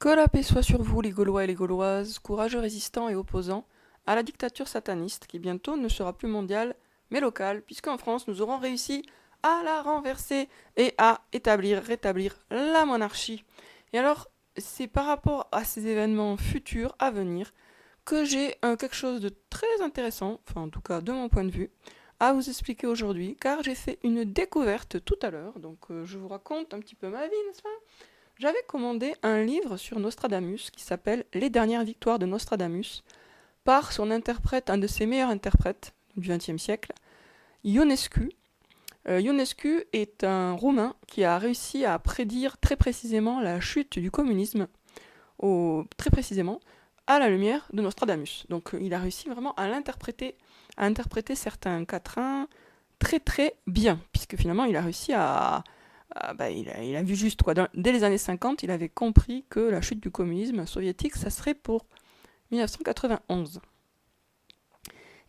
Que la paix soit sur vous, les Gaulois et les Gauloises, courageux résistants et opposants à la dictature sataniste qui bientôt ne sera plus mondiale mais locale, puisqu'en France nous aurons réussi à la renverser et à rétablir la monarchie. Et alors, c'est par rapport à ces événements futurs à venir que j'ai quelque chose de très intéressant, enfin en tout cas de mon point de vue, à vous expliquer aujourd'hui, car j'ai fait une découverte tout à l'heure, donc je vous raconte un petit peu ma vie, n'est-ce pas? J'avais commandé un livre sur Nostradamus qui s'appelle Les dernières victoires de Nostradamus par son interprète, un de ses meilleurs interprètes du XXe siècle, Ionescu. Ionescu est un Roumain qui a réussi à prédire très précisément la chute du communisme, très précisément à la lumière de Nostradamus. Donc il a réussi vraiment à interpréter certains quatrains très très bien, puisque finalement il a réussi il a vu juste quoi. Dès les années 50, il avait compris que la chute du communisme soviétique, ça serait pour 1991.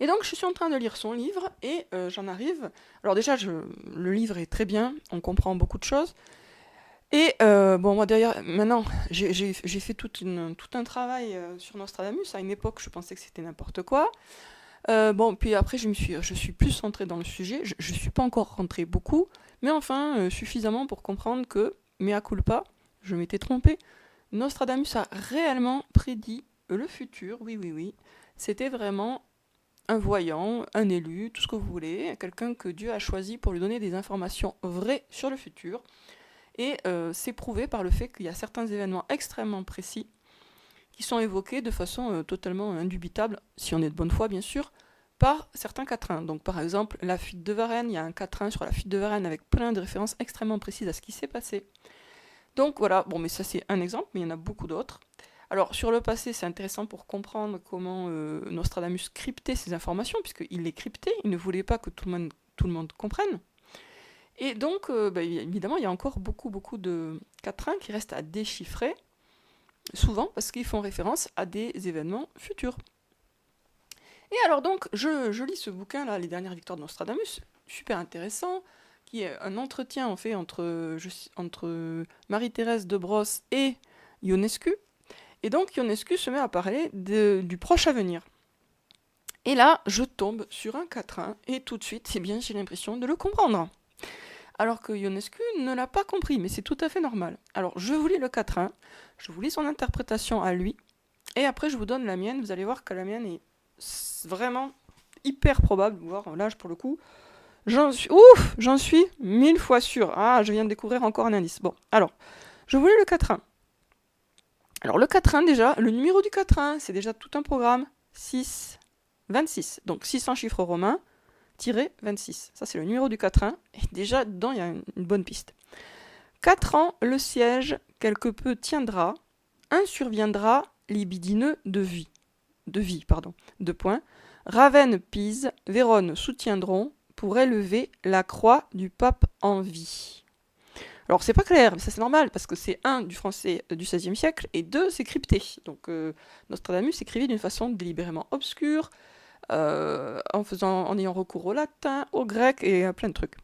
Et donc je suis en train de lire son livre et j'en arrive. Alors déjà, le livre est très bien, on comprend beaucoup de choses. Et bon, moi derrière, maintenant, j'ai fait tout un travail sur Nostradamus. À une époque, je pensais que c'était n'importe quoi. Bon, puis après, je suis plus centrée dans le sujet. Je ne suis pas encore rentrée beaucoup, mais enfin, suffisamment pour comprendre que, mea culpa, je m'étais trompée. Nostradamus a réellement prédit le futur, oui, oui, oui. C'était vraiment un voyant, un élu, tout ce que vous voulez, quelqu'un que Dieu a choisi pour lui donner des informations vraies sur le futur. Et c'est prouvé par le fait qu'il y a certains événements extrêmement précis qui sont évoqués de façon totalement indubitable, si on est de bonne foi bien sûr, par certains quatrains. Donc par exemple, la fuite de Varennes, il y a un quatrain sur la fuite de Varennes avec plein de références extrêmement précises à ce qui s'est passé. Donc voilà, bon mais ça c'est un exemple, mais il y en a beaucoup d'autres. Alors sur le passé, c'est intéressant pour comprendre comment Nostradamus cryptait ces informations, puisqu'il les cryptait, il ne voulait pas que tout le monde comprenne. Et donc, évidemment, il y a encore beaucoup de quatrains qui restent à déchiffrer, souvent parce qu'ils font référence à des événements futurs. Et alors donc, je lis ce bouquin-là, Les dernières victoires de Nostradamus, super intéressant, qui est un entretien en fait entre Marie-Thérèse de Brosse et Ionescu. Et donc Ionescu se met à parler du proche avenir. Et là, je tombe sur un quatrain, et tout de suite, j'ai l'impression de le comprendre. Alors que Ionescu ne l'a pas compris, mais c'est tout à fait normal. Alors, je vous lis le quatrain, je vous lis son interprétation à lui, et après je vous donne la mienne, vous allez voir que la mienne est vraiment hyper probable, voire là, pour le coup, j'en suis 1000 fois sûr. Ah, je viens de découvrir encore un indice. Bon, alors, je vous lis le quatrain. Alors, le quatrain, déjà, le numéro du quatrain, c'est déjà tout un programme, 26. Donc, 600 chiffres romains, 26. Ça, c'est le numéro du quatrain. Et déjà, dedans, il y a une bonne piste. 4 ans, le siège, quelque peu tiendra. Un surviendra, libidineux de vie. Deux points. Ravenne, Pise, Vérone soutiendront pour élever la croix du pape en vie. Alors, c'est pas clair, mais ça c'est normal, parce que c'est un du français du XVIe siècle, et deux, c'est crypté. Donc, Nostradamus écrivait d'une façon délibérément obscure, en ayant recours au latin, au grec et à plein de trucs.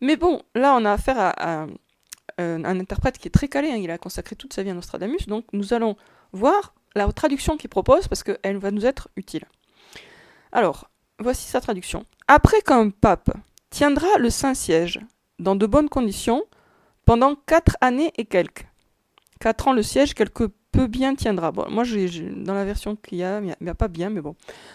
Mais bon, là on a affaire à un interprète qui est très calé, hein, il a consacré toute sa vie à Nostradamus, donc nous allons voir la traduction qu'il propose parce qu'elle va nous être utile. Alors, voici sa traduction. Après qu'un pape tiendra le Saint-Siège dans de bonnes conditions pendant 4 années et quelques. 4 ans le siège, quelque peu bien tiendra. Bon, moi, dans la version qu'il y a, il n'y a pas bien, mais bon.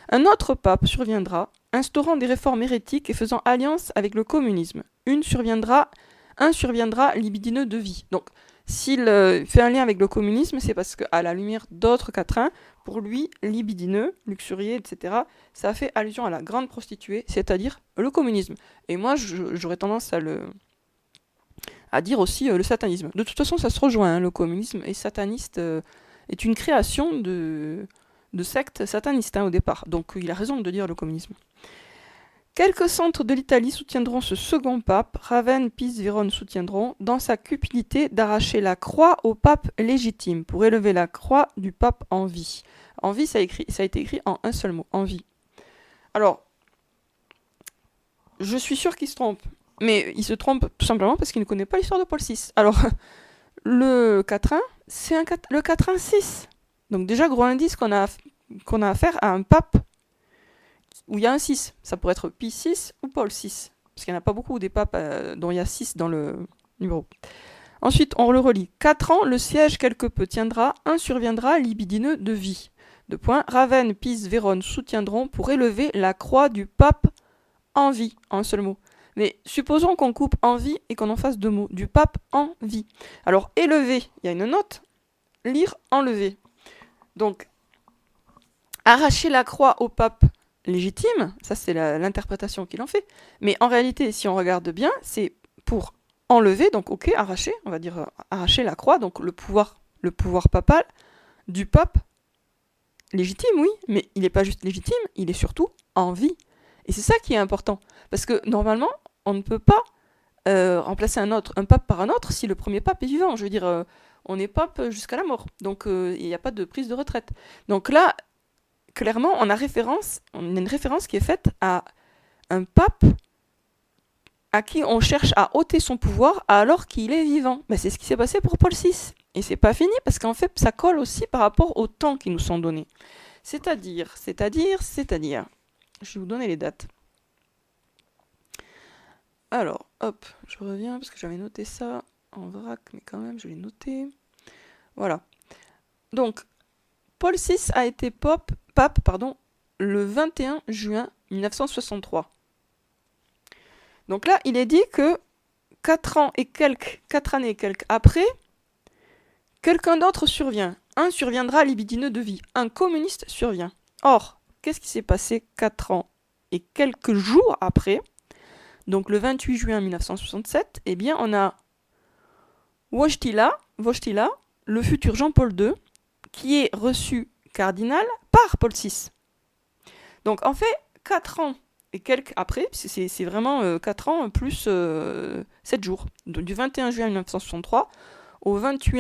Un autre pape surviendra, instaurant des réformes hérétiques et faisant alliance avec le communisme. Un surviendra libidineux de vie. Donc, s'il fait un lien avec le communisme, c'est parce qu'à la lumière d'autres quatrains, pour lui, libidineux, luxurié, etc., ça fait allusion à la grande prostituée, c'est-à-dire le communisme. Et moi, j'aurais tendance à dire aussi le satanisme. De toute façon, ça se rejoint, hein, le communisme et sataniste est une création de secte sataniste au départ. Donc il a raison de dire le communisme. Quelques centres de l'Italie soutiendront ce second pape, Ravenne, Pise, Vérone soutiendront, dans sa cupidité d'arracher la croix au pape légitime, pour élever la croix du pape en vie. En vie, ça a été écrit en un seul mot, en vie. Alors, je suis sûr qu'il se trompe. Mais il se trompe tout simplement parce qu'il ne connaît pas l'histoire de Paul VI. Alors, le quatrain, c'est le 4-1-6. Donc déjà, gros indice qu'on a affaire à un pape où il y a un 6. Ça pourrait être Pie VI ou Paul VI. Parce qu'il n'y en a pas beaucoup des papes dont il y a 6 dans le numéro. Ensuite, on le relit. 4 ans, le siège quelque peu tiendra, un surviendra libidineux de vie. De point, Ravenne, Pise, Vérone soutiendront pour élever la croix du pape en vie, en un seul mot. Mais supposons qu'on coupe en vie et qu'on en fasse 2 mots. Du pape en vie. Alors, élever, il y a une note. Lire, enlever. Donc, arracher la croix au pape légitime, ça c'est l'interprétation qu'il en fait. Mais en réalité, si on regarde bien, c'est pour enlever, donc ok, arracher, on va dire arracher la croix, donc le pouvoir papal du pape légitime, oui, mais il n'est pas juste légitime, il est surtout en vie. Et c'est ça qui est important, parce que normalement, on ne peut pas remplacer un pape par un autre si le premier pape est vivant. Je veux dire, on est pape jusqu'à la mort, donc il n'y a pas de prise de retraite. Donc là, clairement, on a une référence qui est faite à un pape à qui on cherche à ôter son pouvoir alors qu'il est vivant. Ben, c'est ce qui s'est passé pour Paul VI. Et c'est pas fini parce qu'en fait, ça colle aussi par rapport aux temps qui nous sont donnés. C'est-à-dire, je vais vous donner les dates. Alors, hop, je reviens parce que j'avais noté ça en vrac, mais quand même, je l'ai noté. Voilà. Donc, Paul VI a été pape, le 21 juin 1963. Donc là, il est dit que 4 années et quelques après, quelqu'un d'autre survient. Un surviendra libidineux de vie. Un communiste survient. Or, qu'est-ce qui s'est passé 4 ans et quelques jours après? Donc le 28 juin 1967, eh bien on a Wojtyla, le futur Jean-Paul II, qui est reçu cardinal par Paul VI. Donc en fait, 4 ans et quelques après, c'est vraiment 4 ans plus 7 jours. Donc, du 21 juin 1963 au du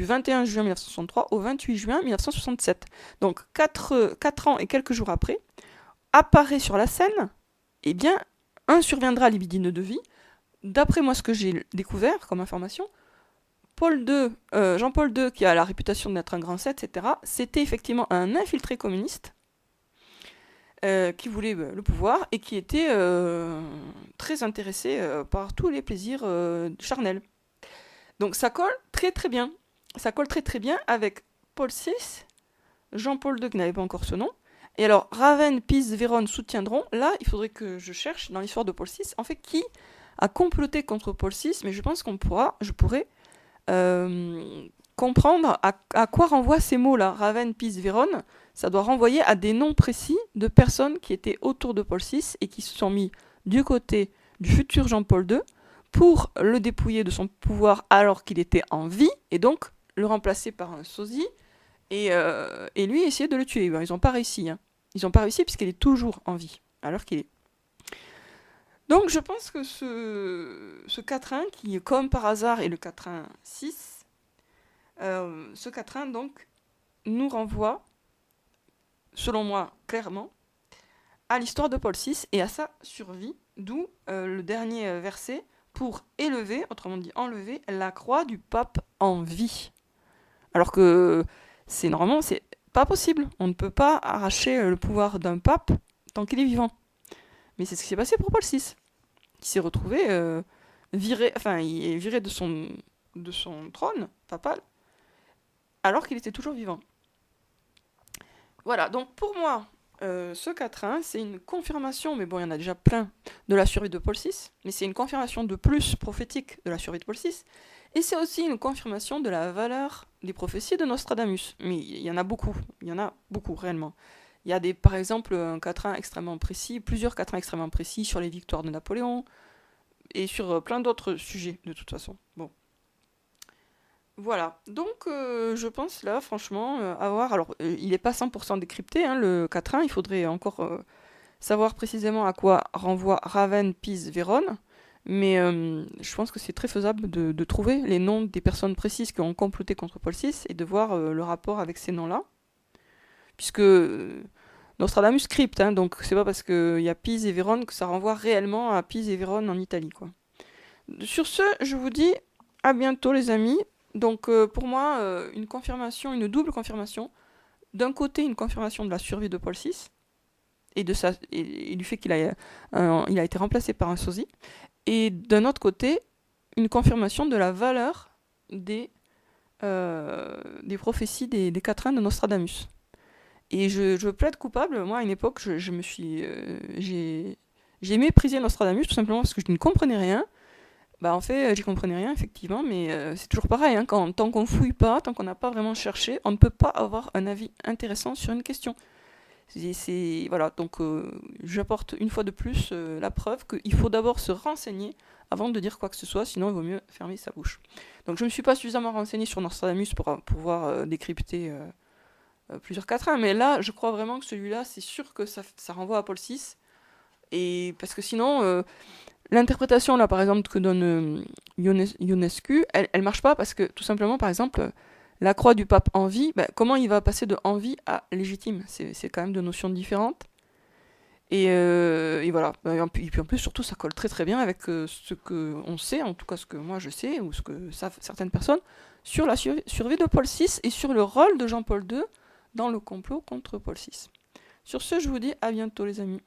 21 juin 1963 au 28 juin 1967. Donc 4 ans et quelques jours après, apparaît sur la scène, eh bien, un surviendra libidineux de vie. D'après moi, ce que j'ai découvert comme information, Jean-Paul II, qui a la réputation d'être un grand 7, etc., c'était effectivement un infiltré communiste qui voulait le pouvoir et qui était très intéressé par tous les plaisirs charnels. Donc ça colle très très bien. Ça colle très très bien avec Paul VI, Jean-Paul II qui n'avait pas encore ce nom. Et alors, Ravenne, Pise, Vérone soutiendront. Là, il faudrait que je cherche dans l'histoire de Paul VI, en fait, qui a comploté contre Paul VI, mais je pense je pourrais comprendre à quoi renvoient ces mots-là. Ravenne, Pise, Vérone, ça doit renvoyer à des noms précis de personnes qui étaient autour de Paul VI et qui se sont mis du côté du futur Jean-Paul II pour le dépouiller de son pouvoir alors qu'il était en vie, et donc le remplacer par un sosie, et lui essayer de le tuer. Ben, ils n'ont pas réussi. Hein. Ils n'ont pas réussi puisqu'il est toujours en vie, alors qu'il est. Donc je pense que ce 4-1, qui comme par hasard est le 4-1-6, ce 4-1 donc nous renvoie, selon moi clairement, à l'histoire de Paul VI et à sa survie, d'où le dernier verset pour élever, autrement dit enlever, la croix du pape en vie. Alors que normalement c'est pas possible. On ne peut pas arracher le pouvoir d'un pape tant qu'il est vivant. Mais c'est ce qui s'est passé pour Paul VI, qui s'est retrouvé viré de son trône papal, alors qu'il était toujours vivant. Voilà, donc pour moi, ce 4-1, c'est une confirmation, mais bon, il y en a déjà plein, de la survie de Paul VI, mais c'est une confirmation de plus prophétique de la survie de Paul VI, et c'est aussi une confirmation de la valeur des prophéties de Nostradamus. Mais il y en a beaucoup réellement. Il y a par exemple un 4-1 extrêmement précis, plusieurs 4-1 extrêmement précis sur les victoires de Napoléon, et sur plein d'autres sujets, de toute façon. Bon. Voilà, donc je pense là, franchement, avoir... Alors, il n'est pas 100% décrypté, hein, le 4-1, il faudrait encore savoir précisément à quoi renvoie Ravenne, Pise, Vérone, mais je pense que c'est très faisable de trouver les noms des personnes précises qui ont comploté contre Paul VI et de voir le rapport avec ces noms-là, puisque Nostradamus crypte, hein, donc c'est pas parce qu'il y a Pise et Vérone que ça renvoie réellement à Pise et Vérone en Italie, quoi. Sur ce, je vous dis à bientôt les amis. Donc pour moi, une confirmation, une double confirmation. D'un côté, une confirmation de la survie de Paul VI et du fait il a été remplacé par un sosie. Et d'un autre côté, une confirmation de la valeur des prophéties des quatrains de Nostradamus. Et je plaide coupable. Moi, à une époque, je me suis, j'ai méprisé Nostradamus tout simplement parce que je ne comprenais rien. Bah en fait, j'y comprenais rien effectivement, mais c'est toujours pareil, hein, tant qu'on fouille pas, tant qu'on n'a pas vraiment cherché, on ne peut pas avoir un avis intéressant sur une question. Voilà, donc j'apporte une fois de plus la preuve qu'il faut d'abord se renseigner avant de dire quoi que ce soit, sinon il vaut mieux fermer sa bouche. Donc je ne me suis pas suffisamment renseigné sur Nostradamus pour pouvoir décrypter plusieurs quatrains, mais là, je crois vraiment que celui-là, c'est sûr que ça renvoie à Paul VI, et parce que sinon, l'interprétation là, par exemple, que donne Ionescu, elle marche pas parce que tout simplement, par exemple, la croix du pape en vie, bah, comment il va passer de en vie à légitime? C'est quand même deux notions différentes. Et voilà. Et puis en plus, surtout, ça colle très très bien avec ce que on sait, en tout cas ce que moi je sais, ou ce que savent certaines personnes, sur la survie de Paul VI et sur le rôle de Jean-Paul II dans le complot contre Paul VI. Sur ce, je vous dis à bientôt les amis.